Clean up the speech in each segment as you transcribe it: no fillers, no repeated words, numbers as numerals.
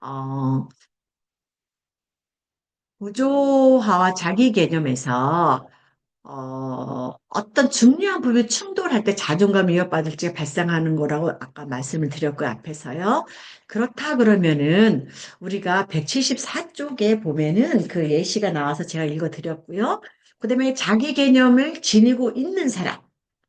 어, 구조화와 자기 개념에서 어떤 중요한 부분이 충돌할 때 자존감이 위협받을 때 발생하는 거라고 아까 말씀을 드렸고요, 앞에서요. 그렇다 그러면은 우리가 174쪽에 보면은 그 예시가 나와서 제가 읽어드렸고요. 그다음에 자기 개념을 지니고 있는 사람,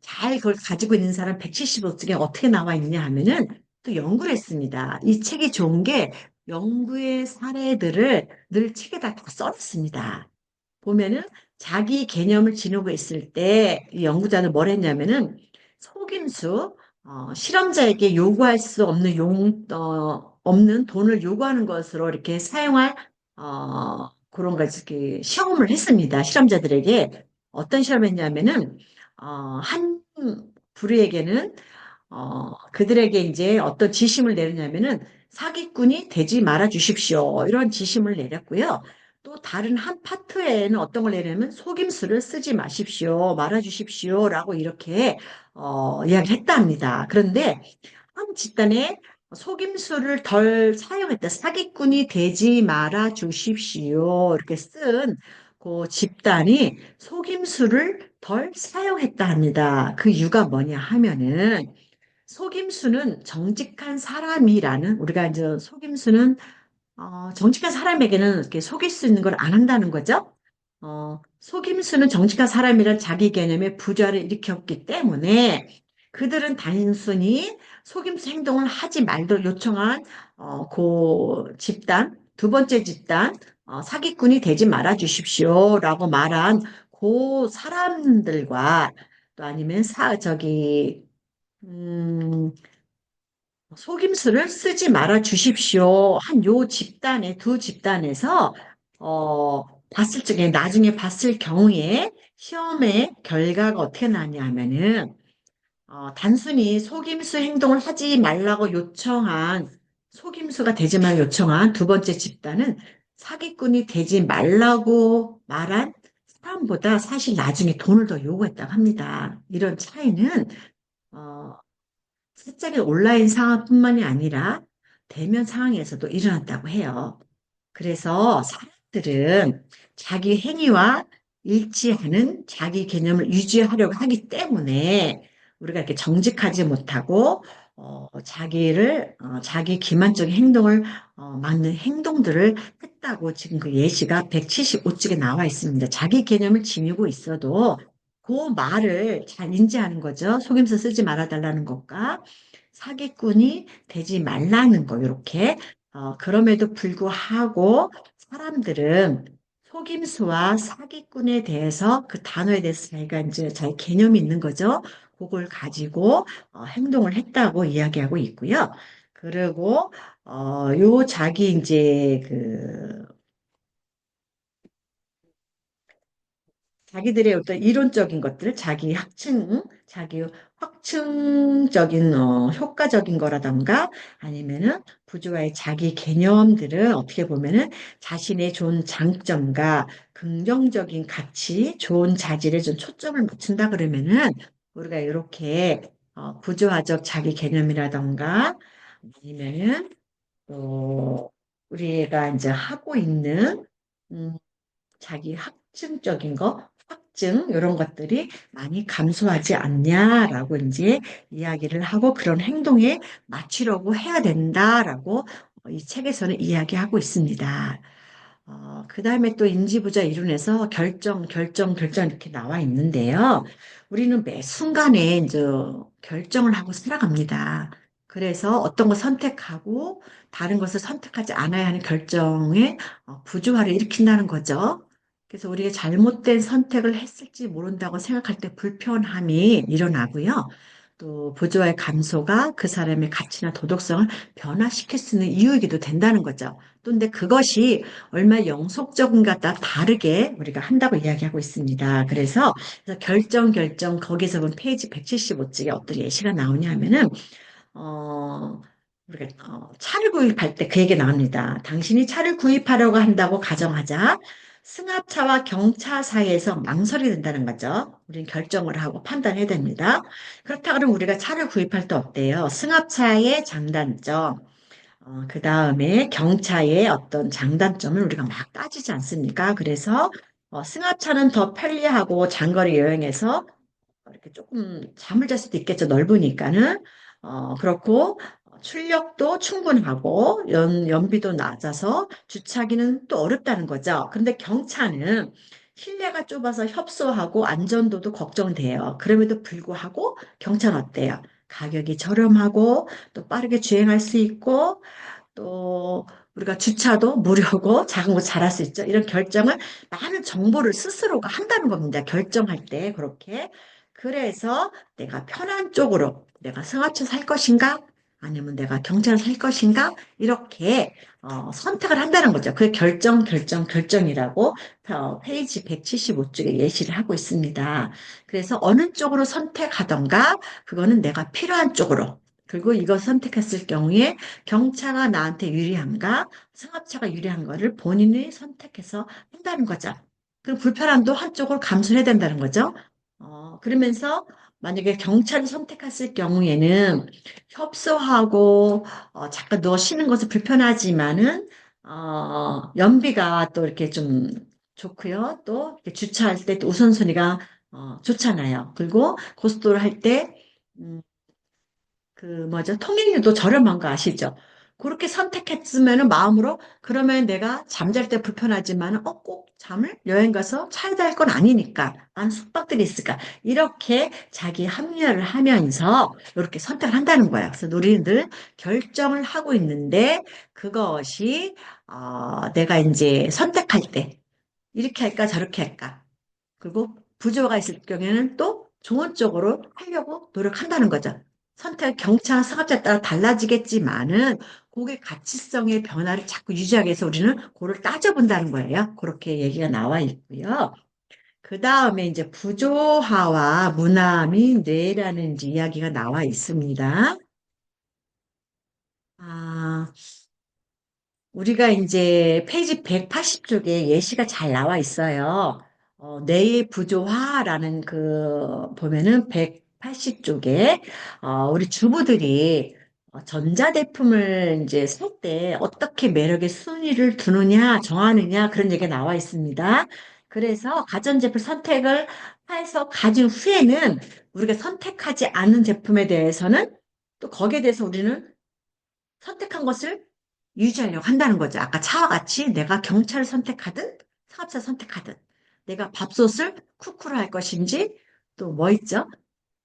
잘 그걸 가지고 있는 사람 175쪽에 어떻게 나와 있느냐 하면은 또 연구를 했습니다. 이 책이 좋은 게 연구의 사례들을 늘 책에다 다 써놨습니다. 보면은 자기 개념을 지니고 있을 때 이 연구자는 뭘 했냐면은 속임수, 실험자에게 요구할 수 없는 없는 돈을 요구하는 것으로 이렇게 사용할, 그런 거, 이렇게 시험을 했습니다. 실험자들에게. 어떤 실험을 했냐면은, 한 부류에게는 그들에게 이제 어떤 지심을 내리냐면은 사기꾼이 되지 말아 주십시오. 이런 지심을 내렸고요. 또 다른 한 파트에는 어떤 걸 내려면 속임수를 쓰지 마십시오. 말아 주십시오라고 이렇게 이야기했다 합니다. 그런데 한 집단에 속임수를 덜 사용했다. 사기꾼이 되지 말아 주십시오. 이렇게 쓴 그 집단이 속임수를 덜 사용했다 합니다. 그 이유가 뭐냐 하면은 속임수는 정직한 사람이라는 우리가 이제 속임수는 정직한 사람에게는 이렇게 속일 수 있는 걸 안 한다는 거죠. 속임수는 정직한 사람이란 자기 개념의 부조화를 일으켰기 때문에 그들은 단순히 속임수 행동을 하지 말도록 요청한 그 집단, 두 번째 집단, 사기꾼이 되지 말아 주십시오라고 말한 그 사람들과 또 아니면 음, 속임수를 쓰지 말아 주십시오. 한 요 집단의 두 집단에서 봤을 적에 나중에 봤을 경우에 시험의 결과가 어떻게 나냐 하면은 단순히 속임수 행동을 하지 말라고 요청한 속임수가 되지 말라고 요청한 두 번째 집단은 사기꾼이 되지 말라고 말한 사람보다 사실 나중에 돈을 더 요구했다고 합니다. 이런 차이는 어, 실제로 온라인 상황뿐만이 아니라 대면 상황에서도 일어났다고 해요. 그래서 사람들은 자기 행위와 일치하는 자기 개념을 유지하려고 하기 때문에 우리가 이렇게 정직하지 못하고 자기 기만적인 행동을 막는 행동들을 했다고 지금 그 예시가 175쪽에 나와 있습니다. 자기 개념을 지니고 있어도 그 말을 잘 인지하는 거죠. 속임수 쓰지 말아달라는 것과 사기꾼이 되지 말라는 거, 이렇게. 그럼에도 불구하고 사람들은 속임수와 사기꾼에 대해서 그 단어에 대해서 자기가 이제 자기 개념이 있는 거죠. 그걸 가지고 행동을 했다고 이야기하고 있고요. 그리고 요 자기 이제 그 자기들의 어떤 이론적인 것들, 자기 확증적인 효과적인 거라던가 아니면은 부조화의 자기 개념들은 어떻게 보면은 자신의 좋은 장점과 긍정적인 가치, 좋은 자질에 좀 초점을 맞춘다 그러면은 우리가 이렇게 부조화적 자기 개념이라던가 아니면은 또 우리가 이제 하고 있는 음, 자기 확증적인 거, 확증, 이런 것들이 많이 감소하지 않냐라고 이제 이야기를 하고 그런 행동에 맞추려고 해야 된다라고 이 책에서는 이야기하고 있습니다. 그 다음에 또 인지부자 이론에서 결정 이렇게 나와 있는데요. 우리는 매 순간에 이제 결정을 하고 살아갑니다. 그래서 어떤 걸 선택하고 다른 것을 선택하지 않아야 하는 결정에 부조화를 일으킨다는 거죠. 그래서 우리가 잘못된 선택을 했을지 모른다고 생각할 때 불편함이 일어나고요. 또 부조화의 감소가 그 사람의 가치나 도덕성을 변화시킬 수 있는 이유이기도 된다는 거죠. 또 근데 그것이 얼마나 영속적인가 따라 다르게 우리가 한다고 이야기하고 있습니다. 그래서 결정 거기서 본 페이지 175쪽에 어떤 예시가 나오냐 하면은 우리가 차를 구입할 때 그 얘기 나옵니다. 당신이 차를 구입하려고 한다고 가정하자 승합차와 경차 사이에서 망설이 된다는 거죠. 우리는 결정을 하고 판단해야 됩니다. 그렇다 그러면 우리가 차를 구입할 때 어때요? 승합차의 장단점, 그 다음에 경차의 어떤 장단점을 우리가 막 따지지 않습니까? 그래서 승합차는 더 편리하고 장거리 여행에서 이렇게 조금 잠을 잘 수도 있겠죠. 넓으니까는. 그렇고 출력도 충분하고 연비도 낮아서 주차하기는 또 어렵다는 거죠. 그런데 경차는 실내가 좁아서 협소하고 안전도도 걱정돼요. 그럼에도 불구하고 경차는 어때요? 가격이 저렴하고 또 빠르게 주행할 수 있고 또 우리가 주차도 무료고 작은 거 잘할 수 있죠. 이런 결정을 많은 정보를 스스로가 한다는 겁니다. 결정할 때 그렇게. 그래서 내가 편한 쪽으로 내가 승합차 살 것인가? 아니면 내가 경차를 살 것인가? 이렇게 선택을 한다는 거죠. 그 결정이라고 페이지 175쪽에 예시를 하고 있습니다. 그래서 어느 쪽으로 선택하던가 그거는 내가 필요한 쪽으로 그리고 이걸 선택했을 경우에 경차가 나한테 유리한가, 승합차가 유리한 거를 본인이 선택해서 한다는 거죠. 그 불편함도 한쪽으로 감수해야 된다는 거죠. 그러면서 만약에 경차를 선택했을 경우에는 협소하고 잠깐 누워 쉬는 것은 불편하지만은 연비가 또 이렇게 좀 좋고요. 또 이렇게 주차할 때 또 우선순위가 좋잖아요. 그리고 고속도로 할때 그 뭐죠? 통행료도 저렴한 거 아시죠? 그렇게 선택했으면은 마음으로 그러면 내가 잠잘 때 불편하지만 꼭 잠을 여행 가서 차야 될 건 아니니까 난 숙박들이 있을까 이렇게 자기 합리화를 하면서 이렇게 선택을 한다는 거예요. 그래서 우리는 늘 결정을 하고 있는데 그것이 내가 이제 선택할 때 이렇게 할까 저렇게 할까 그리고 부조가 있을 경우에는 또 좋은 쪽으로 하려고 노력한다는 거죠. 선택, 경차나 상업자에 따라 달라지겠지만은 그게 가치성의 변화를 자꾸 유지하기 위해서 우리는 그걸 따져본다는 거예요. 그렇게 얘기가 나와 있고요. 그 다음에 이제 부조화와 무남이 뇌라는 이제 이야기가 나와 있습니다. 아, 우리가 이제 페이지 180쪽에 예시가 잘 나와 있어요. 뇌의 부조화라는 보면은 180쪽에, 우리 주부들이 전자제품을 이제 살 때 어떻게 매력의 순위를 두느냐, 정하느냐, 그런 얘기가 나와 있습니다. 그래서 가전제품 선택을 해서 가진 후에는 우리가 선택하지 않는 제품에 대해서는 또 거기에 대해서 우리는 선택한 것을 유지하려고 한다는 거죠. 아까 차와 같이 내가 경차를 선택하든 사업자 선택하든 내가 밥솥을 쿠쿠로 할 것인지 또 뭐 있죠?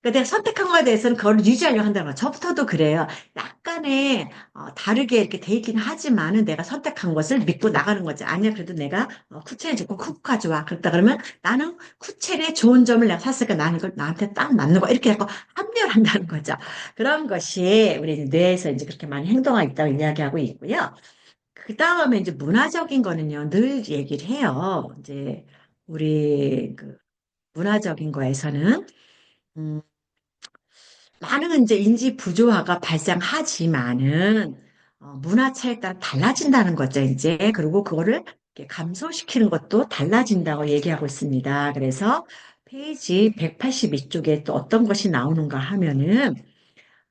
그러니까 내가 선택한 거에 대해서는 그걸 유지하려고 한다는 거죠. 저부터도 그래요. 약간의 다르게 이렇게 돼 있긴 하지만은 내가 선택한 것을 믿고 나가는 거지. 아니야, 그래도 내가 쿠첸이 좋고 쿠쿠 가져와. 그렇다 그러면 나는 쿠첸의 좋은 점을 내가 샀으니까 나는 이걸 나한테 딱 맞는 거 이렇게 해서 합리화를 한다는 거죠. 그런 것이 우리 이제 뇌에서 이제 그렇게 많이 행동하고 있다고 이야기하고 있고요. 그 다음에 이제 문화적인 거는요, 늘 얘기를 해요. 이제 우리 그 문화적인 거에서는 음, 많은 이제 인지 부조화가 발생하지만은 문화 차에 따라 달라진다는 거죠, 이제. 그리고 그거를 이렇게 감소시키는 것도 달라진다고 얘기하고 있습니다. 그래서 페이지 182쪽에 또 어떤 것이 나오는가 하면은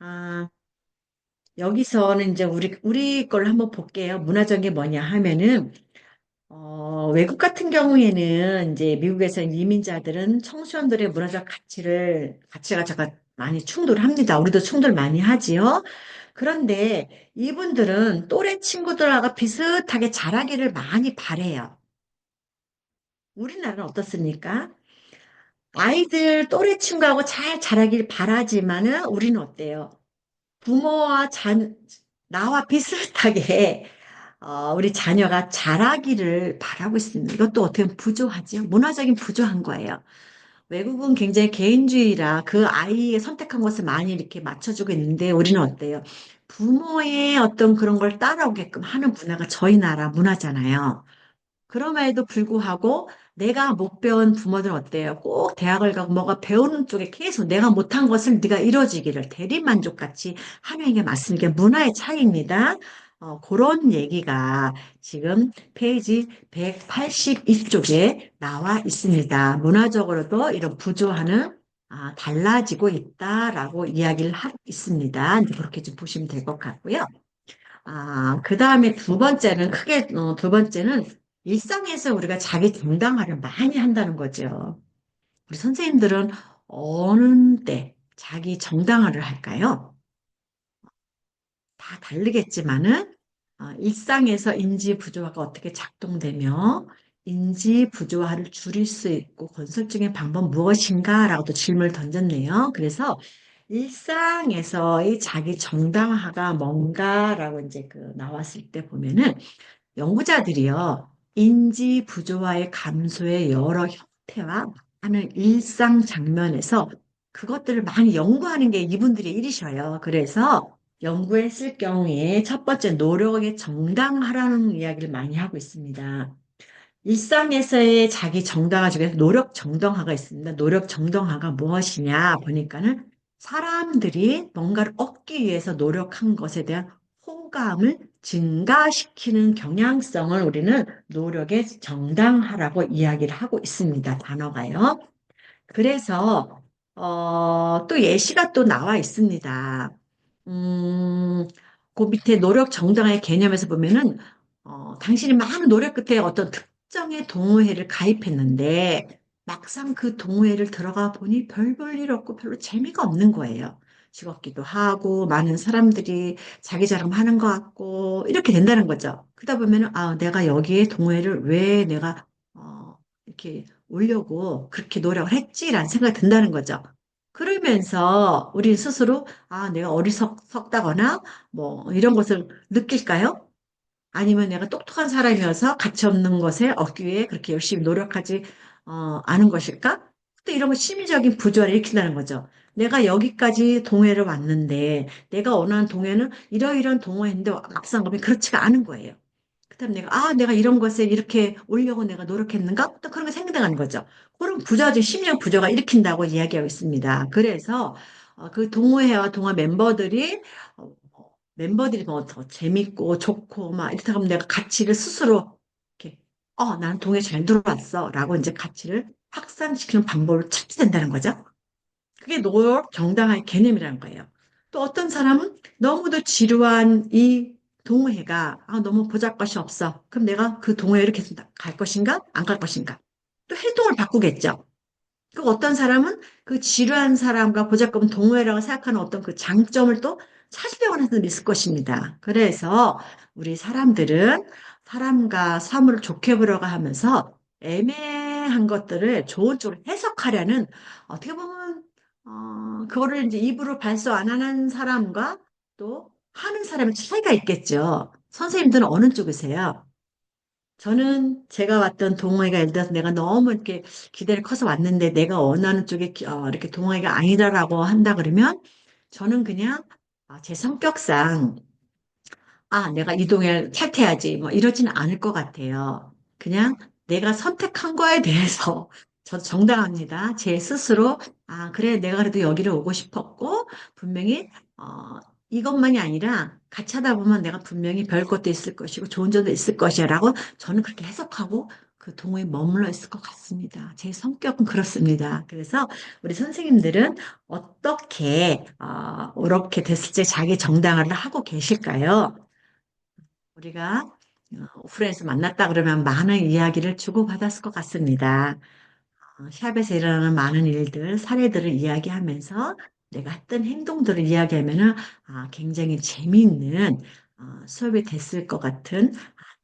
아, 여기서는 이제 우리 걸 한번 볼게요. 문화적인 게 뭐냐 하면은 외국 같은 경우에는 이제 미국에서는 이민자들은 청소년들의 문화적 가치가 잠깐 많이 충돌합니다. 우리도 충돌 많이 하지요. 그런데 이분들은 또래 친구들하고 비슷하게 자라기를 많이 바래요. 우리나라는 어떻습니까? 아이들 또래 친구하고 잘 자라길 바라지만은 우리는 어때요? 부모와 나와 비슷하게 우리 자녀가 자라기를 바라고 있습니다. 이것도 어떻게 보면 부조하지요? 문화적인 부조한 거예요. 외국은 굉장히 개인주의라 그 아이의 선택한 것을 많이 이렇게 맞춰주고 있는데 우리는 어때요? 부모의 어떤 그런 걸 따라오게끔 하는 문화가 저희 나라 문화잖아요. 그럼에도 불구하고 내가 못 배운 부모들은 어때요? 꼭 대학을 가고 뭐가 배우는 쪽에 계속 내가 못한 것을 네가 이뤄지기를 대리만족같이 하는 게 맞습니다. 이게 문화의 차이입니다. 그런 얘기가 지금 페이지 182쪽에 나와 있습니다. 문화적으로도 이런 부조화는 달라지고 있다라고 이야기를 하고 있습니다. 이제 그렇게 좀 보시면 될 것 같고요. 그 다음에 두 번째는, 크게, 두 번째는 일상에서 우리가 자기 정당화를 많이 한다는 거죠. 우리 선생님들은 어느 때 자기 정당화를 할까요? 다 다르겠지만은 일상에서 인지 부조화가 어떻게 작동되며 인지 부조화를 줄일 수 있고 건설적인 방법 무엇인가라고 또 질문을 던졌네요. 그래서 일상에서의 자기 정당화가 뭔가라고 이제 그 나왔을 때 보면은 연구자들이요, 인지 부조화의 감소의 여러 형태와 많은 일상 장면에서 그것들을 많이 연구하는 게 이분들의 일이셔요. 그래서 연구했을 경우에 첫 번째 노력의 정당화라는 이야기를 많이 하고 있습니다. 일상에서의 자기 정당화 중에서 노력 정당화가 있습니다. 노력 정당화가 무엇이냐 보니까는 사람들이 뭔가를 얻기 위해서 노력한 것에 대한 호감을 증가시키는 경향성을 우리는 노력의 정당화라고 이야기를 하고 있습니다. 단어가요. 그래서 또 예시가 또 나와 있습니다. 음, 그 밑에 노력 정당화의 개념에서 보면은 당신이 많은 노력 끝에 어떤 특정의 동호회를 가입했는데 막상 그 동호회를 들어가 보니 별 볼 일 없고 별로 재미가 없는 거예요. 즐겁기도 하고 많은 사람들이 자기 자랑하는 것 같고 이렇게 된다는 거죠. 그러다 보면은 내가 여기에 동호회를 왜 내가 이렇게 오려고 그렇게 노력을 했지라는 생각이 든다는 거죠. 그러면서 우리 스스로 내가 어리석다거나 뭐 이런 것을 느낄까요? 아니면 내가 똑똑한 사람이어서 가치 없는 것에 얻기 위해 그렇게 열심히 노력하지 않은 것일까? 또 이런 거 심리적인 부조화를 일으킨다는 거죠. 내가 여기까지 동호회를 왔는데 내가 원하는 동호회는 이러이러한 동호회인데 막상 가면 그렇지가 않은 거예요. 그다음 내가 이런 것에 이렇게 오려고 내가 노력했는가? 또 그런 게 생각나는 거죠. 그런 부자적 심리적 부조가 일으킨다고 이야기하고 있습니다. 그래서 그 동호회와 동호회 멤버들이 뭐 더 재밌고 좋고 막 이렇다 하면 내가 가치를 스스로 이렇게 나는 동호회 잘 들어왔어라고 이제 가치를 확산시키는 방법을 찾게 된다는 거죠. 그게 노력 정당화의 개념이라는 거예요. 또 어떤 사람은 너무도 지루한 이 동호회가 너무 보잘것이 없어. 그럼 내가 그 동호회를 계속 갈 것인가? 안 갈 것인가? 또 활동을 바꾸겠죠. 그 어떤 사람은 그 지루한 사람과 보잘것없는 동호회라고 생각하는 어떤 그 장점을 또 찾으려고 하는 사람도 있을 것입니다. 그래서 우리 사람들은 사람과 사물을 좋게 보려고 하면서 애매한 것들을 좋은 쪽으로 해석하려는 어떻게 보면 그거를 이제 입으로 발소 안 하는 사람과 또 하는 사람의 차이가 있겠죠. 선생님들은 어느 쪽이세요? 저는 제가 왔던 동호회가 예를 들어서 내가 너무 이렇게 기대를 커서 왔는데 내가 원하는 쪽에 이렇게 동호회가 아니다라고 한다 그러면 저는 그냥 제 성격상 내가 이 동해를 탈퇴해야지. 뭐 이러지는 않을 것 같아요. 그냥 내가 선택한 거에 대해서 저도 정당합니다. 제 스스로, 그래, 내가 그래도 여기를 오고 싶었고, 분명히, 이것만이 아니라 같이 하다 보면 내가 분명히 별 것도 있을 것이고, 좋은 점도 있을 것이야. 라고 저는 그렇게 해석하고 그 동호회에 머물러 있을 것 같습니다. 제 성격은 그렇습니다. 그래서 우리 선생님들은 어떻게, 이렇게 됐을 때 자기 정당화를 하고 계실까요? 우리가 오프라인에서 만났다 그러면 많은 이야기를 주고받았을 것 같습니다. 샵에서 일어나는 많은 일들, 사례들을 이야기하면서 내가 했던 행동들을 이야기하면은 굉장히 재미있는 수업이 됐을 것 같은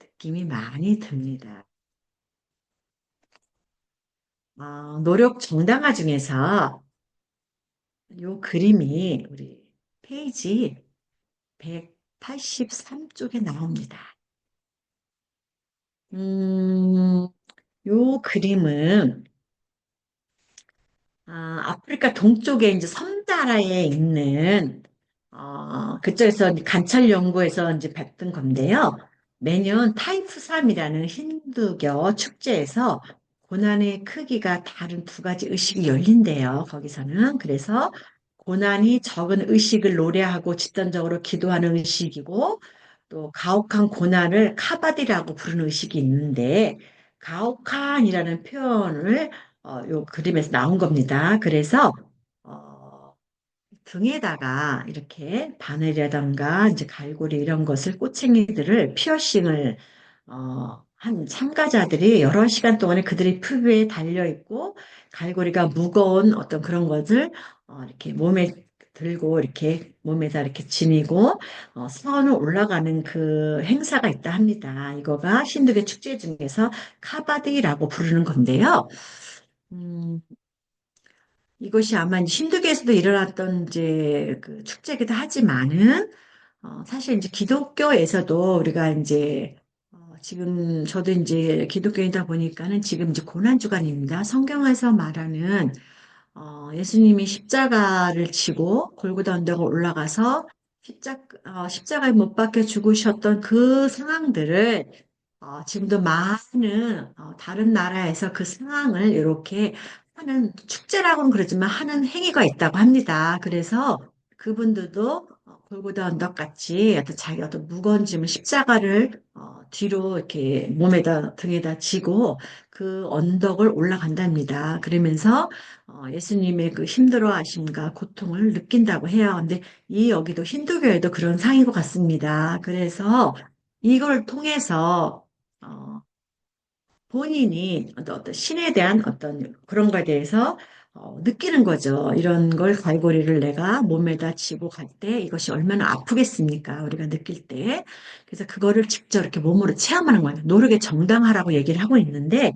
느낌이 많이 듭니다. 노력 정당화 중에서 요 그림이 우리 페이지 183쪽에 나옵니다. 음, 요 그림은 아프리카 동쪽에 이제 섬나라에 있는 그쪽에서 이제 관찰 연구에서 이제 봤던 건데요. 매년 타이푸삼이라는 힌두교 축제에서 고난의 크기가 다른 두 가지 의식이 열린대요. 거기서는 그래서 고난이 적은 의식을 노래하고 집단적으로 기도하는 의식이고 또 가혹한 고난을 카바디라고 부르는 의식이 있는데 가혹한이라는 표현을 요 그림에서 나온 겁니다. 그래서 어, 등에다가 이렇게 바늘이라던가 이제 갈고리 이런 것을 꼬챙이들을 피어싱을 한 참가자들이 여러 시간 동안에 그들의 피부에 달려 있고 갈고리가 무거운 어떤 그런 것을 이렇게 몸에 들고 이렇게 몸에다 이렇게 지니고 선을 올라가는 그 행사가 있다 합니다. 이거가 힌두교 축제 중에서 카바디라고 부르는 건데요. 음, 이것이 아마 힌두교에서도 일어났던 이제 그 축제이기도 하지만은 사실 이제 기독교에서도 우리가 이제 지금 저도 이제 기독교인이다 보니까는 지금 이제 고난주간입니다. 성경에서 말하는 예수님이 십자가를 지고 골고다 언덕을 올라가서 십자가에 못 박혀 죽으셨던 그 상황들을 지금도 많은 다른 나라에서 그 상황을 이렇게 하는 축제라고는 그러지만 하는 행위가 있다고 합니다. 그래서 그분들도 골고다 언덕 같이 어떤 자기 어떤 무거운 짐을 십자가를 뒤로 이렇게 몸에다 등에다 지고 그 언덕을 올라간답니다. 그러면서 예수님의 그 힘들어하심과 고통을 느낀다고 해요. 근데 이 여기도 힌두교에도 그런 상인 것 같습니다. 그래서 이걸 통해서 어, 본인이 어떤 신에 대한 어떤 그런 거에 대해서 느끼는 거죠. 이런 걸 갈고리를 내가 몸에다 지고 갈 때 이것이 얼마나 아프겠습니까? 우리가 느낄 때. 그래서 그거를 직접 이렇게 몸으로 체험하는 거예요. 노력에 정당하라고 얘기를 하고 있는데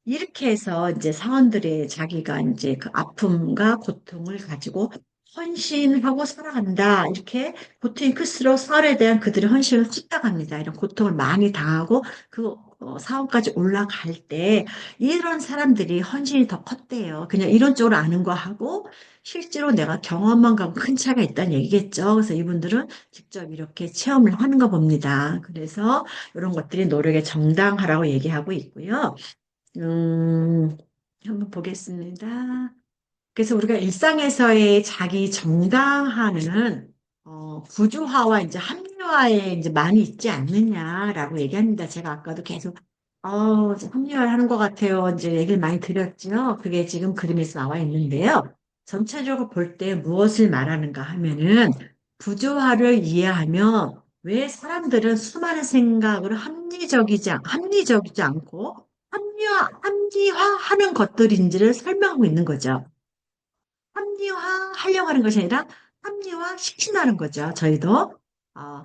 이렇게 해서 이제 사원들의 자기가 이제 그 아픔과 고통을 가지고 헌신하고 살아간다. 이렇게 고통이 클수록 사울에 대한 그들의 헌신을 쏟아갑니다. 이런 고통을 많이 당하고 그 사원까지 올라갈 때 이런 사람들이 헌신이 더 컸대요. 그냥 이론적으로 아는 거 하고 실제로 내가 경험만 가고 큰 차이가 있다는 얘기겠죠. 그래서 이분들은 직접 이렇게 체험을 하는 거 봅니다. 그래서 이런 것들이 노력에 정당하라고 얘기하고 있고요. 음, 한번 보겠습니다. 그래서 우리가 일상에서의 자기 정당화는 구조화와 이제 합리화에 이제 많이 있지 않느냐라고 얘기합니다. 제가 아까도 계속 이제 합리화를 하는 것 같아요. 이제 얘기를 많이 드렸죠. 그게 지금 그림에서 나와 있는데요. 전체적으로 볼 때 무엇을 말하는가 하면은 구조화를 이해하며 왜 사람들은 수많은 생각을 합리적이지 않고 합리화하는 것들인지를 설명하고 있는 거죠. 합리화하려고 하는 것이 아니라 합리화 시킨다는 거죠. 저희도.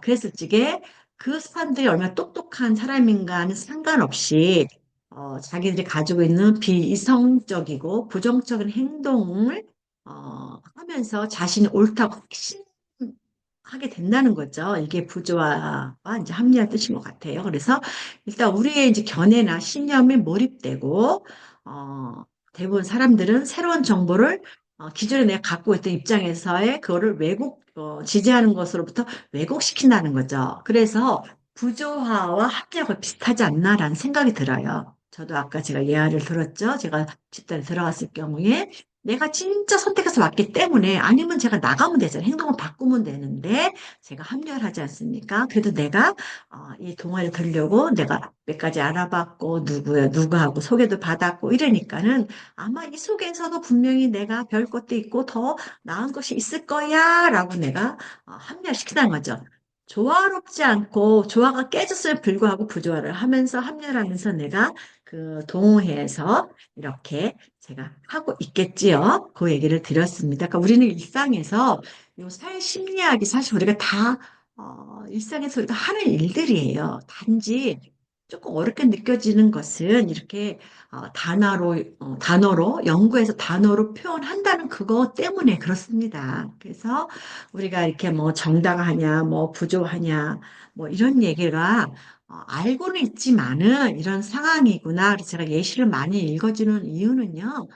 그랬을 적에 그 사람들이 얼마나 똑똑한 사람인가는 상관없이 자기들이 가지고 있는 비이성적이고 부정적인 행동을 하면서 자신이 옳다고 확신하게 된다는 거죠. 이게 부조화와 이제 합리화 뜻인 것 같아요. 그래서 일단 우리의 이제 견해나 신념에 몰입되고 대부분 사람들은 새로운 정보를 기존에 내가 갖고 있던 입장에서의 그거를 지지하는 것으로부터 왜곡시킨다는 거죠. 그래서 부조화와 합리화가 비슷하지 않나라는 생각이 들어요. 저도 아까 제가 예화를 들었죠. 제가 집단에 들어갔을 경우에 내가 진짜 선택해서 왔기 때문에 아니면 제가 나가면 되잖아요. 행동을 바꾸면 되는데 제가 합리화를 하지 않습니까? 그래도 내가 이 동아리 들려고 내가 몇 가지 알아봤고 누구하고 소개도 받았고 이러니까는 아마 이 속에서도 분명히 내가 별 것도 있고 더 나은 것이 있을 거야 라고 내가 합리화시키는 거죠. 조화롭지 않고 조화가 깨졌음에 불구하고 부조화를 하면서 합리화를 하면서 내가 그 동호회에서 이렇게 제가 하고 있겠지요. 그 얘기를 드렸습니다. 그러니까 우리는 일상에서 요 사회 심리학이 사실 우리가 다 일상에서 우리가 하는 일들이에요. 단지 조금 어렵게 느껴지는 것은 이렇게 단어로, 연구해서 단어로 표현한다는 그거 때문에 그렇습니다. 그래서 우리가 이렇게 뭐 정당하냐, 뭐 부조하냐, 뭐 이런 얘기가 알고는 있지만은 이런 상황이구나. 그래서 제가 예시를 많이 읽어주는 이유는요.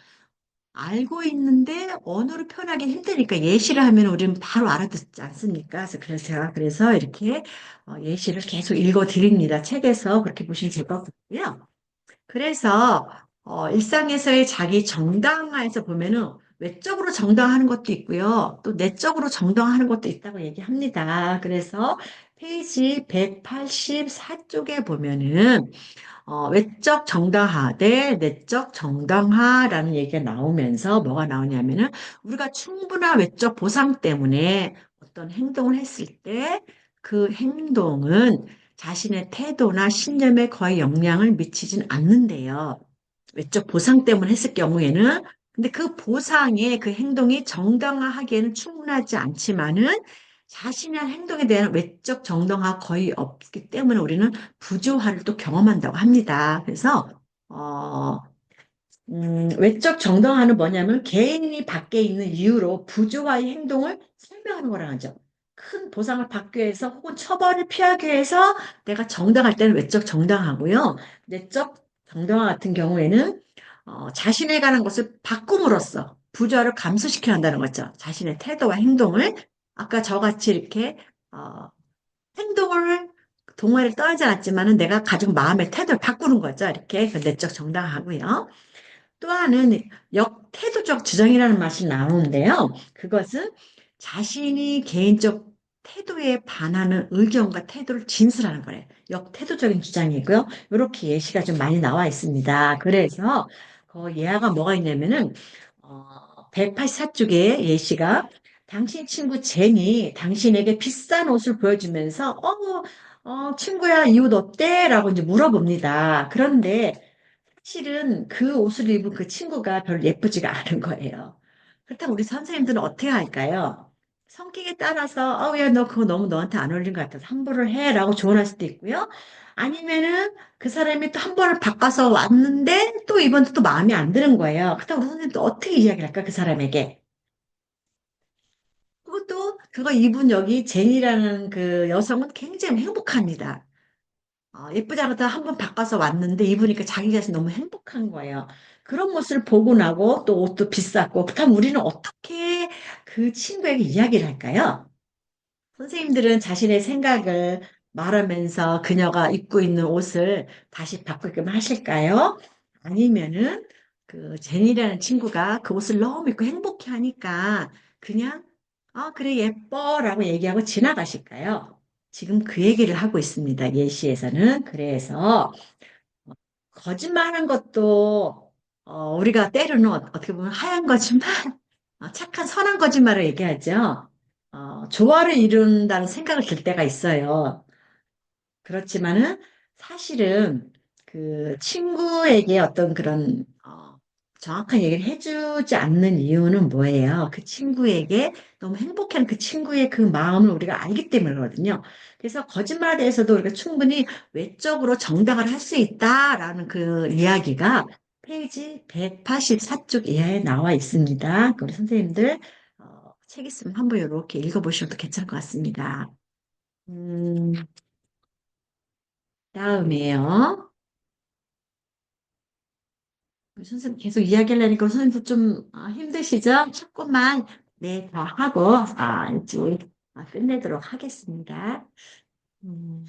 알고 있는데 언어로 표현하기 힘드니까 예시를 하면 우리는 바로 알아듣지 않습니까? 그래서 제가 그래서 이렇게 예시를 계속 읽어 드립니다. 책에서 그렇게 보시면 될 것 같고요. 그래서 일상에서의 자기 정당화에서 보면은 외적으로 정당화하는 것도 있고요. 또 내적으로 정당화하는 것도 있다고 얘기합니다. 그래서 페이지 184쪽에 보면은 외적 정당화 대 내적 정당화라는 얘기가 나오면서 뭐가 나오냐면은 우리가 충분한 외적 보상 때문에 어떤 행동을 했을 때 그 행동은 자신의 태도나 신념에 거의 영향을 미치진 않는데요. 외적 보상 때문에 했을 경우에는 근데 그 보상의 그 행동이 정당화하기에는 충분하지 않지만은 자신의 행동에 대한 외적 정당화 거의 없기 때문에 우리는 부조화를 또 경험한다고 합니다. 그래서 어, 외적 정당화는 뭐냐면 개인이 밖에 있는 이유로 부조화의 행동을 설명하는 거라는 거죠. 큰 보상을 받기 위해서 혹은 처벌을 피하기 위해서 내가 정당할 때는 외적 정당하고요. 내적 정당화 같은 경우에는 자신에 관한 것을 바꿈으로써 부조화를 감소시켜야 한다는 거죠. 자신의 태도와 행동을 아까 저같이 이렇게 어, 행동을 동호회를 떠나지 않았지만은 내가 가지고 마음의 태도를 바꾸는 거죠. 이렇게 그 내적 정당하고요. 또 하나는 역태도적 주장이라는 맛이 나오는데요. 그것은 자신이 개인적 태도에 반하는 의견과 태도를 진술하는 거래요. 역태도적인 주장이고요. 이렇게 예시가 좀 많이 나와 있습니다. 그래서 그 예화가 뭐가 있냐면은 184쪽에 예시가 당신 친구 제니 당신에게 비싼 옷을 보여주면서 친구야 이 옷 어때? 라고 이제 물어봅니다. 그런데 실은 그 옷을 입은 그 친구가 별로 예쁘지가 않은 거예요. 그렇다면 우리 선생님들은 어떻게 할까요? 성격에 따라서, 야, 너 그거 너무 너한테 안 어울리는 것 같아서 환불을 해. 라고 조언할 수도 있고요. 아니면은 그 사람이 또 한 번을 바꿔서 왔는데 또 이번 또 마음에 안 드는 거예요. 그렇다면 우리 선생님 또 어떻게 이야기를 할까? 그 사람에게. 그것도 그거 입은 여기 제니라는 그 여성은 굉장히 행복합니다. 예쁘지 않다 한 번 바꿔서 왔는데 입으니까 자기 자신 너무 행복한 거예요. 그런 모습을 보고 나고 또 옷도 비쌌고 그렇다면 우리는 어떻게 그 친구에게 이야기를 할까요? 선생님들은 자신의 생각을 말하면서 그녀가 입고 있는 옷을 다시 바꾸게끔 하실까요? 아니면은 그 제니라는 친구가 그 옷을 너무 입고 행복해 하니까 그냥 그래 예뻐라고 얘기하고 지나가실까요? 지금 그 얘기를 하고 있습니다. 예시에서는. 그래서 거짓말하는 것도 우리가 때로는 어떻게 보면 하얀 거짓말, 착한 선한 거짓말을 얘기하죠. 조화를 이룬다는 생각을 들 때가 있어요. 그렇지만은 사실은 그 친구에게 어떤 그런 정확한 얘기를 해주지 않는 이유는 뭐예요? 그 친구에게 너무 행복한 그 친구의 그 마음을 우리가 알기 때문이거든요. 그래서 거짓말에 대해서도 우리가 충분히 외적으로 정당화를 할 수 있다라는 그 이야기가 페이지 184쪽 이하에 나와 있습니다. 우리 선생님들 책 있으면 한번 이렇게 읽어보셔도 괜찮을 것 같습니다. 음, 다음에요. 선생님 계속 이야기하려니까 선생님도 좀 힘드시죠? 조금만 네, 더 하고 이제 끝내도록 하겠습니다. 음,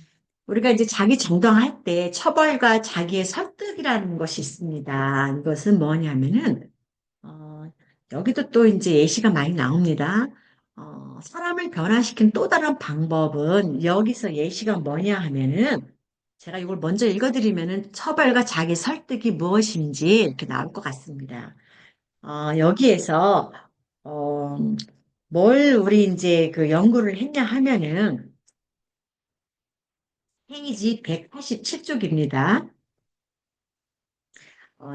우리가 이제 자기 정당할 때 처벌과 자기의 설득이라는 것이 있습니다. 이것은 뭐냐면은 어, 여기도 또 이제 예시가 많이 나옵니다. 사람을 변화시킨 또 다른 방법은 여기서 예시가 뭐냐 하면은 제가 이걸 먼저 읽어드리면은 처벌과 자기 설득이 무엇인지 이렇게 나올 것 같습니다. 여기에서 어, 뭘 우리 이제 그 연구를 했냐 하면은 페이지 187쪽입니다.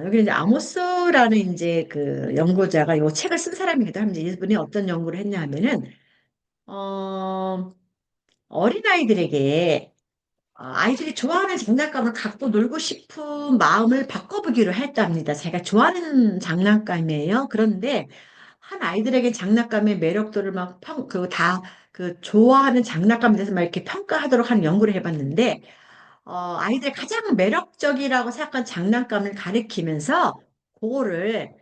여기 이제 아모스라는 이제 그 연구자가 이 책을 쓴 사람이기도 합니다. 이분이 어떤 연구를 했냐 하면은 어, 어린아이들에게 아이들이 좋아하는 장난감을 갖고 놀고 싶은 마음을 바꿔보기로 했답니다. 제가 좋아하는 장난감이에요. 그런데 한 아이들에게 장난감의 매력도를 그 좋아하는 장난감에 대해서 막 이렇게 평가하도록 하는 연구를 해봤는데, 아이들이 가장 매력적이라고 생각한 장난감을 가리키면서 그거를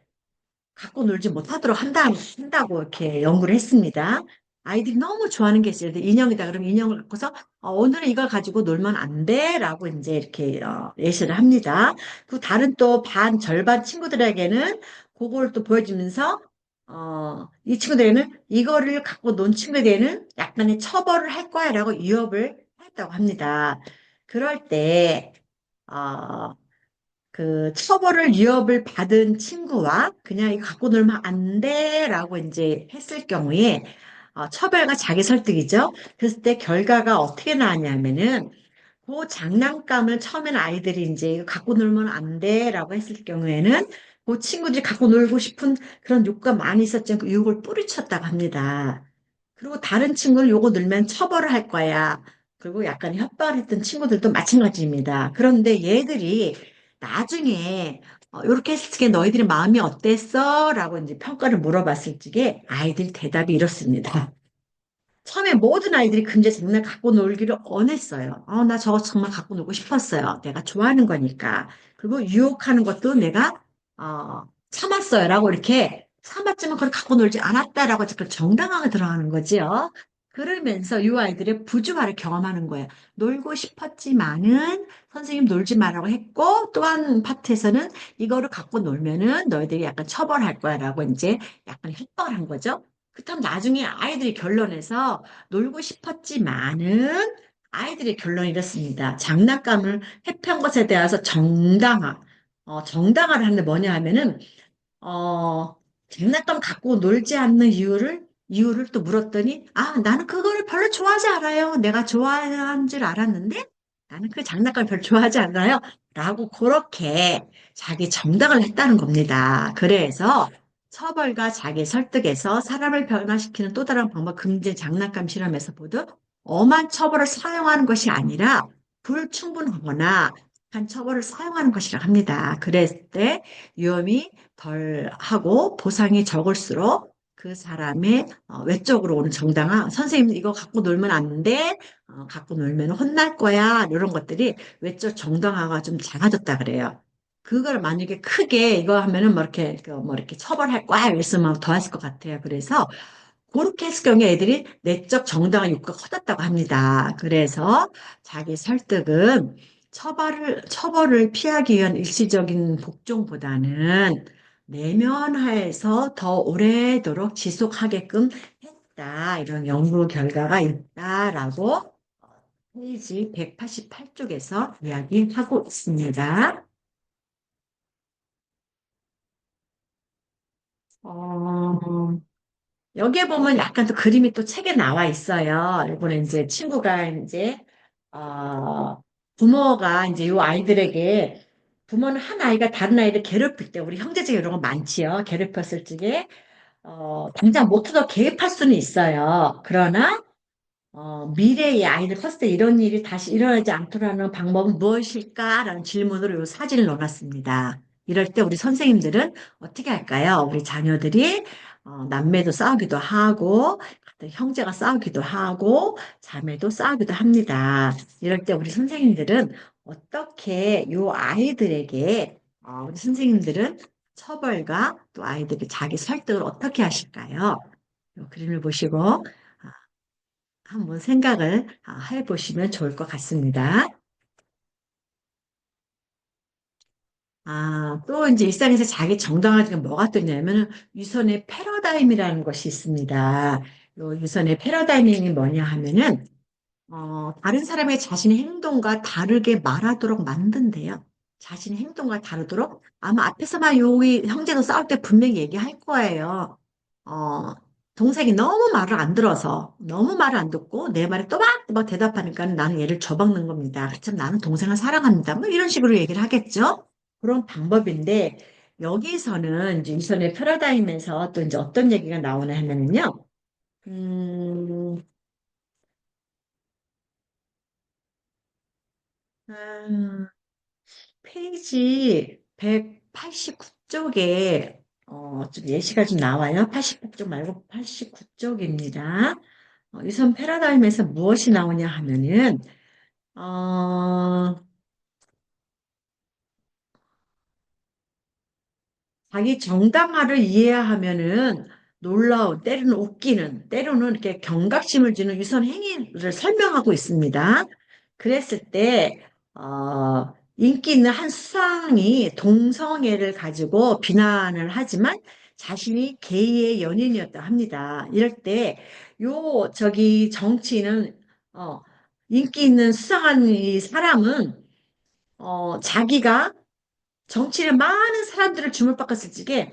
갖고 놀지 못하도록 한다고 이렇게 연구를 했습니다. 아이들이 너무 좋아하는 게 있어요. 인형이다. 그러면 인형을 갖고서 오늘은 이걸 가지고 놀면 안 돼. 라고 이제 이렇게 예시를 합니다. 그 다른 또 절반 친구들에게는 그걸 또 보여주면서 이 친구들에게는 이거를 갖고 논 친구에게는 약간의 처벌을 할 거야. 라고 위협을 커졌다고 합니다. 그럴 때, 어, 그 처벌을 위협을 받은 친구와 그냥 이거 갖고 놀면 안 돼라고 이제 했을 경우에 처벌과 자기 설득이죠. 그랬을 때 결과가 어떻게 나왔냐면은 그 장난감을 처음에는 아이들이 이제 이거 갖고 놀면 안 돼라고 했을 경우에는 그 친구들이 갖고 놀고 싶은 그런 욕구가 많이 있었지만 그 유혹을 뿌리쳤다고 합니다. 그리고 다른 친구는 요거 늘면 처벌을 할 거야. 그리고 약간 협박을 했던 친구들도 마찬가지입니다. 그런데 얘들이 나중에 이렇게 했을 적에 너희들의 마음이 어땠어? 라고 이제 평가를 물어봤을 적에 아이들 대답이 이렇습니다. 처음에 모든 아이들이 금제 장난 갖고 놀기를 원했어요. 나 저거 정말 갖고 놀고 싶었어요. 내가 좋아하는 거니까. 그리고 유혹하는 것도 내가 참았어요. 라고 이렇게 참았지만 그걸 갖고 놀지 않았다라고 자꾸 정당하게 들어가는 거지요. 그러면서 이 아이들의 부주화를 경험하는 거예요. 놀고 싶었지만은 선생님 놀지 말라고 했고 또 한 파트에서는 이거를 갖고 놀면은 너희들이 약간 처벌할 거야 라고 이제 약간 협박을 한 거죠. 그렇다면 나중에 아이들이 결론에서 놀고 싶었지만은 아이들의 결론이 이렇습니다. 장난감을 회피한 것에 대해서 정당화를 하는데 뭐냐 하면은, 어, 장난감 갖고 놀지 않는 이유를 또 물었더니, 나는 그거를 별로 좋아하지 않아요. 내가 좋아하는 줄 알았는데, 나는 그 장난감을 별로 좋아하지 않아요. 라고 그렇게 자기 정당을 했다는 겁니다. 그래서 처벌과 자기 설득에서 사람을 변화시키는 또 다른 방법, 금지 장난감 실험에서 보듯 엄한 처벌을 사용하는 것이 아니라 불충분하거나 한 처벌을 사용하는 것이라 합니다. 그랬을 때 위험이 덜 하고 보상이 적을수록 그 사람의 외적으로 오는 정당화, 선생님 이거 갖고 놀면 안 돼, 갖고 놀면 혼날 거야, 이런 것들이 외적 정당화가 좀 작아졌다 그래요. 그걸 만약에 크게 이거 하면은 뭐 이렇게, 뭐 이렇게 처벌할 거야, 이랬으면 더 했을 것 같아요. 그래서 그렇게 했을 경우에 애들이 내적 정당화 욕구가 커졌다고 합니다. 그래서 자기 설득은 처벌을 피하기 위한 일시적인 복종보다는 내면화에서 더 오래도록 지속하게끔 했다. 이런 연구 결과가 있다라고 페이지 188쪽에서 이야기하고 있습니다. 어, 여기에 보면 약간 또 그림이 또 책에 나와 있어요. 이번에 이제 친구가 이제, 어, 부모가 이제 요 아이들에게, 부모는 한 아이가 다른 아이를 괴롭힐 때, 우리 형제자매 이런 거 많지요. 괴롭혔을 적에, 당장 못해도 개입할 수는 있어요. 그러나, 미래의 아이들 컸을 때 이런 일이 다시 일어나지 않도록 하는 방법은 무엇일까라는 질문으로 이 사진을 넣어놨습니다. 이럴 때 우리 선생님들은 어떻게 할까요? 우리 자녀들이 남매도 싸우기도 하고 같은 형제가 싸우기도 하고 자매도 싸우기도 합니다. 이럴 때 우리 선생님들은 어떻게 이 아이들에게 우리 선생님들은 처벌과 또 아이들의 자기 설득을 어떻게 하실까요? 이 그림을 보시고 한번 생각을 해보시면 좋을 것 같습니다. 또 이제 일상에서 자기 정당화가 뭐가 뜨냐면 유선의 패러다임이라는 것이 있습니다. 요 유선의 패러다임이 뭐냐 하면은 다른 사람의 자신의 행동과 다르게 말하도록 만든대요. 자신의 행동과 다르도록 아마 앞에서만 여기 형제도 싸울 때 분명히 얘기할 거예요. 어, 동생이 너무 말을 안 들어서 너무 말을 안 듣고 내 말에 또박또박 대답하니까 나는 얘를 줘박는 겁니다. 참 나는 동생을 사랑합니다. 뭐 이런 식으로 얘기를 하겠죠. 그런 방법인데 여기서는 이제 이선의 패러다임에서 또 이제 어떤 얘기가 나오나 하면은요. 음, 음, 페이지 189쪽에 좀 예시가 좀 나와요. 88쪽 말고 89쪽입니다. 유선 패러다임에서 무엇이 나오냐 하면은 어, 자기 정당화를 이해하면은 놀라운, 때로는 웃기는, 때로는 이렇게 경각심을 주는 유선 행위를 설명하고 있습니다. 그랬을 때, 인기 있는 한 수상이 동성애를 가지고 비난을 하지만 자신이 게이의 연인이었다 합니다. 이럴 때, 저기 정치인은, 어, 인기 있는 수상한 이 사람은 자기가 정치를 많은 사람들을 주목받았을 적에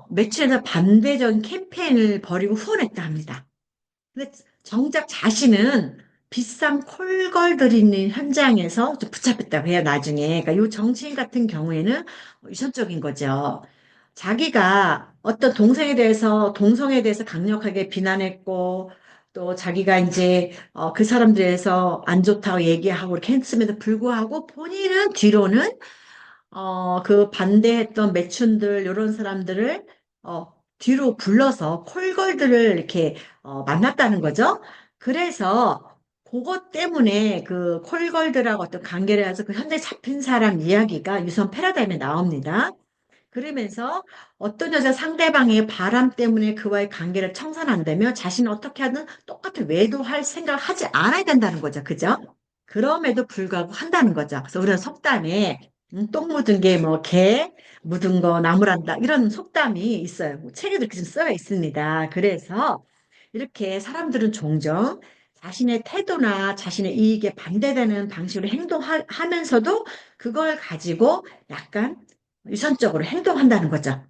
매출에서 반대적인 캠페인을 벌이고 후원했다 합니다. 근데 정작 자신은 비싼 콜걸들이 있는 현장에서 좀 붙잡혔다고 해요, 나중에. 그러니까 이 정치인 같은 경우에는 유선적인 거죠. 자기가 어떤 동성에 대해서 강력하게 비난했고, 또 자기가 이제 그 사람들에 대해서 안 좋다고 얘기하고 이렇게 했음에도 불구하고 본인은 뒤로는 그 반대했던 매춘들, 이런 사람들을, 뒤로 불러서 콜걸들을 이렇게, 만났다는 거죠. 그래서 그것 때문에 그 콜걸들하고 어떤 관계를 해서 그 현재 잡힌 사람 이야기가 유선 패러다임에 나옵니다. 그러면서 어떤 여자 상대방의 바람 때문에 그와의 관계를 청산한다며 자신은 어떻게 하든 똑같은 외도할 생각을 하지 않아야 된다는 거죠. 그죠? 그럼에도 불구하고 한다는 거죠. 그래서 우리는 속담에 똥 묻은 게 뭐 개 묻은 거 나무란다 이런 속담이 있어요. 뭐 책에도 이렇게 좀 써 있습니다. 그래서 이렇게 사람들은 종종 자신의 태도나 자신의 이익에 반대되는 방식으로 행동하면서도 그걸 가지고 약간 유선적으로 행동한다는 거죠.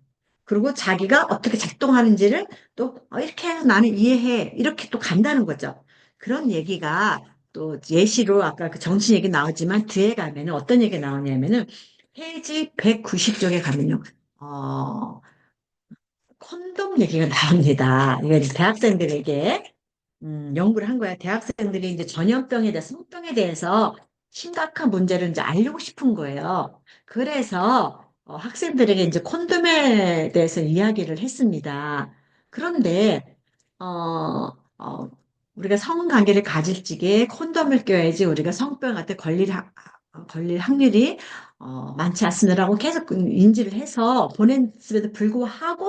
그리고 자기가 어떻게 작동하는지를 또 이렇게 해서 나는 이해해. 이렇게 또 간다는 거죠. 그런 얘기가 또 예시로 아까 그 정치 얘기 나오지만 뒤에 가면은 어떤 얘기 나오냐면은 페이지 190쪽에 가면요. 어, 콘돔 얘기가 나옵니다. 이거 이제 대학생들에게 연구를 한 거야. 대학생들이 이제 전염병에 대해서, 성병에 대해서 심각한 문제를 이제 알리고 싶은 거예요. 그래서 학생들에게 이제 콘돔에 대해서 이야기를 했습니다. 그런데, 어, 어, 우리가 성관계를 가질 적에 콘돔을 껴야지 우리가 성병한테 걸릴 확률이 많지 않습니다라고 계속 인지를 해서 보냈음에도 불구하고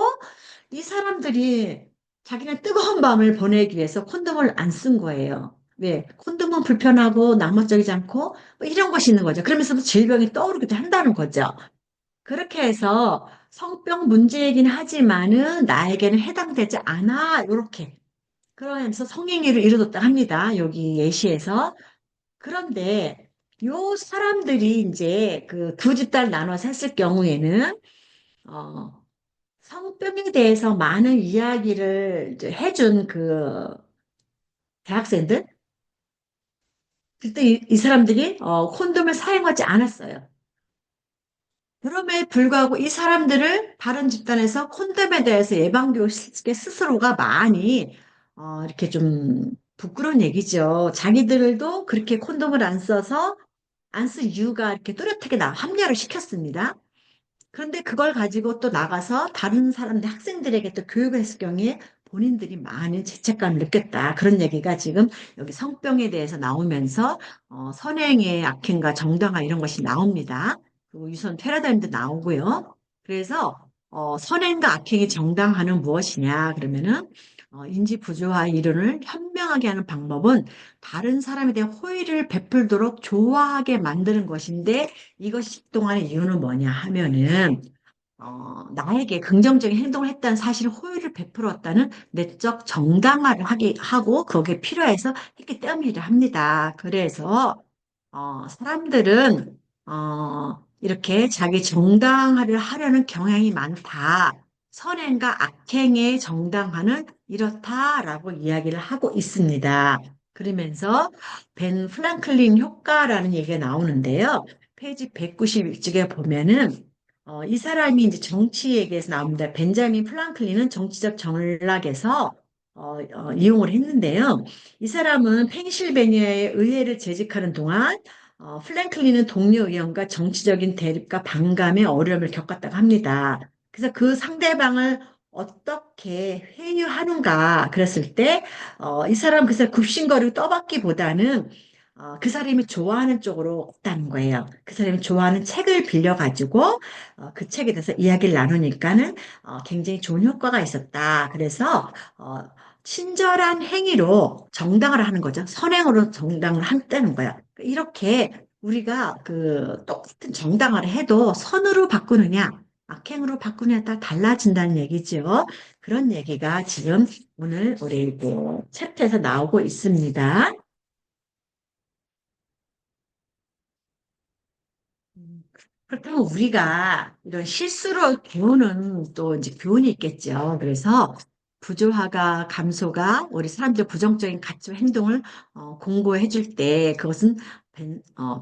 이 사람들이 자기는 뜨거운 밤을 보내기 위해서 콘돔을 안 쓴 거예요. 왜? 콘돔은 불편하고 낭만적이지 않고 뭐 이런 것이 있는 거죠. 그러면서도 질병이 떠오르기도 한다는 거죠. 그렇게 해서 성병 문제이긴 하지만은 나에게는 해당되지 않아. 이렇게. 그러면서 성행위를 이루었다 합니다. 여기 예시에서. 그런데 요 사람들이 이제 그 두 집단 나눠서 했을 경우에는 어, 성병에 대해서 많은 이야기를 이제 해준 그 대학생들? 그때 이 사람들이 콘돔을 사용하지 않았어요. 그럼에 불구하고 이 사람들을 바른 집단에서 콘돔에 대해서 예방교육에 스스로가 많이 이렇게 좀 부끄러운 얘기죠. 자기들도 그렇게 콘돔을 안 써서 안 쓸 이유가 이렇게 뚜렷하게 합리화를 시켰습니다. 그런데 그걸 가지고 또 나가서 다른 사람들, 학생들에게 또 교육을 했을 경우에 본인들이 많은 죄책감을 느꼈다. 그런 얘기가 지금 여기 성병에 대해서 나오면서 선행의 악행과 정당화 이런 것이 나옵니다. 그리고 유선 패러다임도 나오고요. 그래서 선행과 악행의 정당화는 무엇이냐? 그러면은 인지 부조화 이론을 현명하게 하는 방법은 다른 사람에 대한 호의를 베풀도록 좋아하게 만드는 것인데 이것이 작동하는 이유는 뭐냐 하면은, 나에게 긍정적인 행동을 했다는 사실을 호의를 베풀었다는 내적 정당화를 하고, 거기에 필요해서 했기 때문이라 합니다. 그래서, 사람들은, 이렇게 자기 정당화를 하려는 경향이 많다. 선행과 악행의 정당화는 이렇다라고 이야기를 하고 있습니다. 그러면서 벤 플랭클린 효과라는 얘기가 나오는데요. 페이지 191쪽에 보면은 이 사람이 이제 정치 얘기에서 나옵니다. 벤자민 플랑클린은 정치적 전략에서 이용을 했는데요. 이 사람은 펜실베니아의 의회를 재직하는 동안 플랭클린은 동료 의원과 정치적인 대립과 반감의 어려움을 겪었다고 합니다. 그래서 그 상대방을 어떻게 회유하는가 그랬을 때, 이 사람 그래서 굽신거리고 떠받기보다는 그 사람이 좋아하는 쪽으로 갔다는 거예요. 그 사람이 좋아하는 책을 빌려가지고 그 책에 대해서 이야기를 나누니까는 굉장히 좋은 효과가 있었다. 그래서 친절한 행위로 정당을 하는 거죠. 선행으로 정당을 한다는 거야. 이렇게 우리가 그 똑같은 정당화를 해도 선으로 바꾸느냐, 악행으로 바꾸느냐에 따라 달라진다는 얘기죠. 그런 얘기가 지금 오늘 우리 그 챕터에서 나오고 있습니다. 음, 그렇다면 우리가 이런 실수로 배우는 또 이제 교훈이 있겠죠. 그래서 부조화가 감소가 우리 사람들 부정적인 가치와 행동을 공고해 줄 때 그것은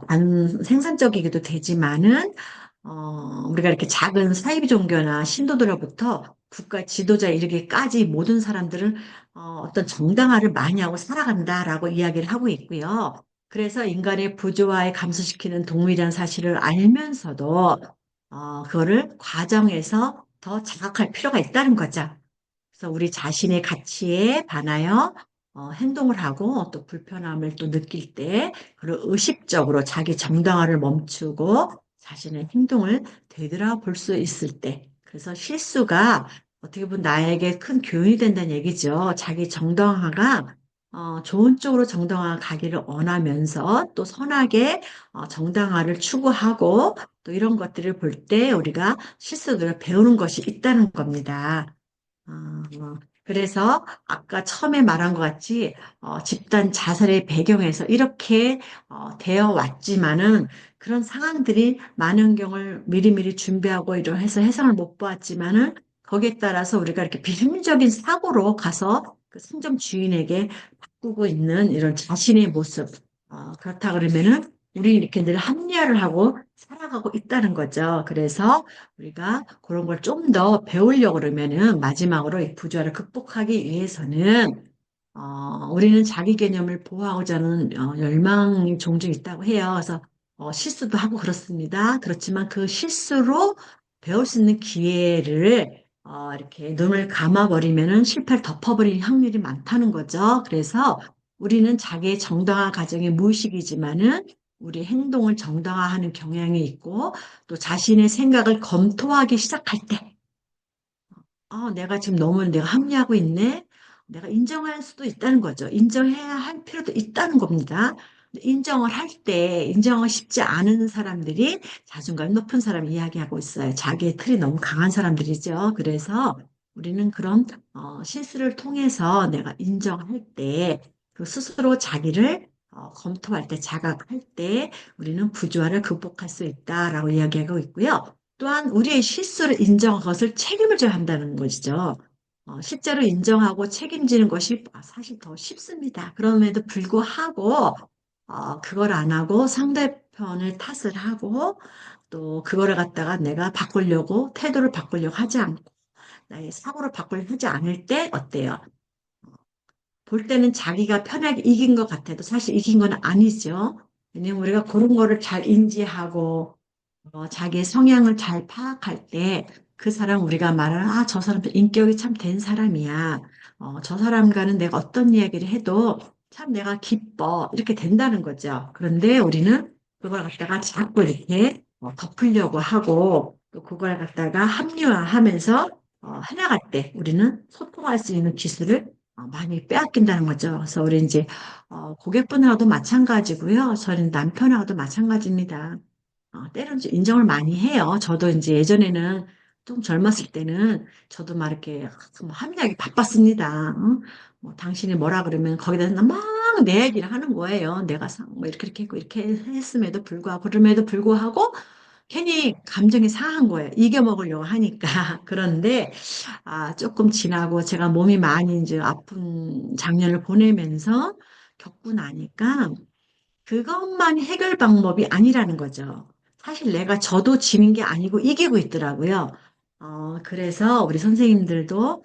반생산적이기도 되지만은 우리가 이렇게 작은 사이비 종교나 신도들로부터 국가 지도자에 이르기까지 모든 사람들은 어떤 정당화를 많이 하고 살아간다라고 이야기를 하고 있고요. 그래서 인간의 부조화에 감소시키는 동물이라는 사실을 알면서도 그거를 과정에서 더 자각할 필요가 있다는 거죠. 그래서 우리 자신의 가치에 반하여 행동을 하고 또 불편함을 또 느낄 때 그걸 의식적으로 자기 정당화를 멈추고 자신의 행동을 되돌아볼 수 있을 때 그래서 실수가 어떻게 보면 나에게 큰 교훈이 된다는 얘기죠. 자기 정당화가 좋은 쪽으로 정당화 가기를 원하면서 또 선하게 정당화를 추구하고 또 이런 것들을 볼 때 우리가 실수들을 배우는 것이 있다는 겁니다. 그래서 아까 처음에 말한 것 같이 집단 자살의 배경에서 이렇게 되어 왔지만은 그런 상황들이 많은 경우를 미리미리 준비하고 이런 해서 해상을 못 보았지만은 거기에 따라서 우리가 이렇게 비효율적인 사고로 가서 그 상점 주인에게 바꾸고 있는 이런 자신의 모습. 그렇다 그러면은 우리 이렇게 늘 합리화를 하고 살아가고 있다는 거죠. 그래서 우리가 그런 걸 좀 더 배우려고 그러면은 마지막으로 이 부조화를 극복하기 위해서는 우리는 자기 개념을 보호하고자 하는 열망이 종종 있다고 해요. 그래서 실수도 하고 그렇습니다. 그렇지만 그 실수로 배울 수 있는 기회를 이렇게 눈을 감아버리면은 실패를 덮어버릴 확률이 많다는 거죠. 그래서 우리는 자기의 정당화 가정의 무의식이지만은 우리 행동을 정당화하는 경향이 있고 또 자신의 생각을 검토하기 시작할 때 내가 지금 너무 내가 합리하고 있네. 내가 인정할 수도 있다는 거죠. 인정해야 할 필요도 있다는 겁니다. 인정을 할 때, 인정을 쉽지 않은 사람들이 자존감 높은 사람 이야기하고 있어요. 자기의 틀이 너무 강한 사람들이죠. 그래서 우리는 그런 실수를 통해서 내가 인정할 때, 그 스스로 자기를 검토할 때, 자각할 때, 우리는 부조화를 극복할 수 있다라고 이야기하고 있고요. 또한 우리의 실수를 인정한 것을 책임을 져야 한다는 것이죠. 실제로 인정하고 책임지는 것이 사실 더 쉽습니다. 그럼에도 불구하고 그걸 안 하고 상대편을 탓을 하고 또 그거를 갖다가 내가 바꾸려고 태도를 바꾸려고 하지 않고 나의 사고를 바꾸려고 하지 않을 때 어때요? 볼 때는 자기가 편하게 이긴 것 같아도 사실 이긴 건 아니죠. 왜냐면 우리가 그런 거를 잘 인지하고 자기의 성향을 잘 파악할 때 그 사람 우리가 말하는 저 사람 인격이 참 된 사람이야. 저 사람과는 내가 어떤 이야기를 해도 참 내가 기뻐. 이렇게 된다는 거죠. 그런데 우리는 그걸 갖다가 자꾸 이렇게 덮으려고 하고 또 그걸 갖다가 합리화하면서 해나갈 때 우리는 소통할 수 있는 기술을 많이 빼앗긴다는 거죠. 그래서 우리 이제 고객분하고도 마찬가지고요. 저는 남편하고도 마찬가지입니다. 때론 이제 인정을 많이 해요. 저도 이제 예전에는 좀 젊었을 때는 저도 막 이렇게 뭐 합리하게 바빴습니다. 뭐 당신이 뭐라 그러면 거기다 막 내 얘기를 하는 거예요. 내가 뭐 이렇게 했고 이렇게 했음에도 불구하고 그럼에도 불구하고 괜히 감정이 상한 거예요. 이겨먹으려고 하니까. 그런데 조금 지나고 제가 몸이 많이 이제 아픈 작년을 보내면서 겪고 나니까 그것만이 해결 방법이 아니라는 거죠. 사실 내가 저도 지는 게 아니고 이기고 있더라고요. 그래서 우리 선생님들도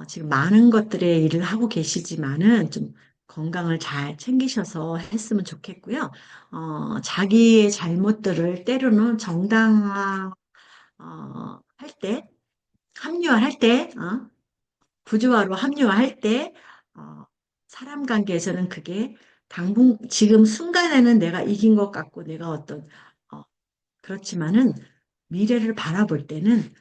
지금 많은 것들의 일을 하고 계시지만은 좀 건강을 잘 챙기셔서 했으면 좋겠고요. 자기의 잘못들을 때로는 정당화, 할 때, 합리화할 때, 부조화로 합리화할 때, 어, 사람 관계에서는 그게 지금 순간에는 내가 이긴 것 같고 내가 어, 그렇지만은 미래를 바라볼 때는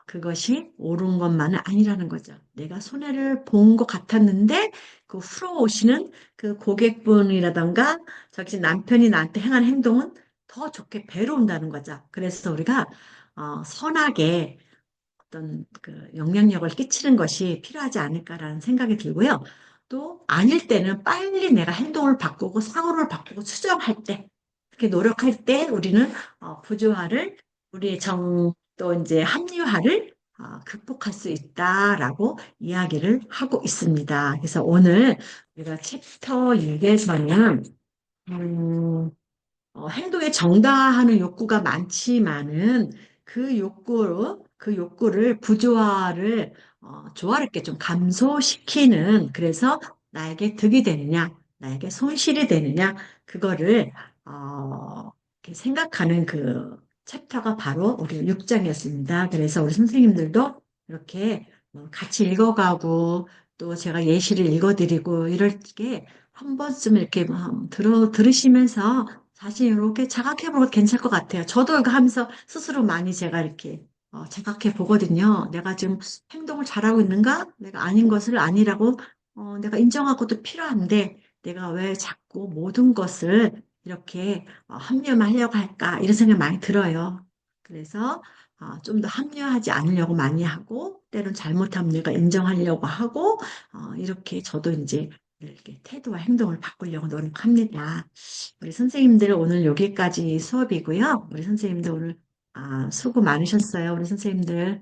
그것이 옳은 것만은 아니라는 거죠. 내가 손해를 본 것 같았는데 그 후로 오시는 그 고객분이라던가 저기 남편이 나한테 행한 행동은 더 좋게 배로 온다는 거죠. 그래서 우리가 선하게 어떤 그 영향력을 끼치는 것이 필요하지 않을까라는 생각이 들고요. 또 아닐 때는 빨리 내가 행동을 바꾸고 사고를 바꾸고 수정할 때 그렇게 노력할 때 우리는 부조화를 우리의 또 이제 합리화를 극복할 수 있다라고 이야기를 하고 있습니다. 그래서 오늘 우리가 챕터 6에서는 행동에 정당화하는 욕구가 많지만은 그 욕구를 부조화를 조화롭게 좀 감소시키는 그래서 나에게 득이 되느냐, 나에게 손실이 되느냐, 그거를 이렇게 생각하는 그 챕터가 바로 우리 6장이었습니다. 그래서 우리 선생님들도 이렇게 같이 읽어가고 또 제가 예시를 읽어드리고 이럴 게 한 번쯤 이렇게 들으시면서 사실 이렇게 자각해 보면 괜찮을 것 같아요. 저도 이거 하면서 스스로 많이 제가 이렇게 자각해 보거든요. 내가 지금 행동을 잘하고 있는가? 내가 아닌 것을 아니라고 내가 인정하고도 필요한데 내가 왜 자꾸 모든 것을 이렇게 합리화하려고 할까? 이런 생각이 많이 들어요. 그래서 좀 더 합리화하지 않으려고 많이 하고 때론 잘못하면 내가 인정하려고 하고 이렇게 저도 이제 이렇게 태도와 행동을 바꾸려고 노력합니다. 우리 선생님들 오늘 여기까지 수업이고요. 우리 선생님들 오늘 수고 많으셨어요. 우리 선생님들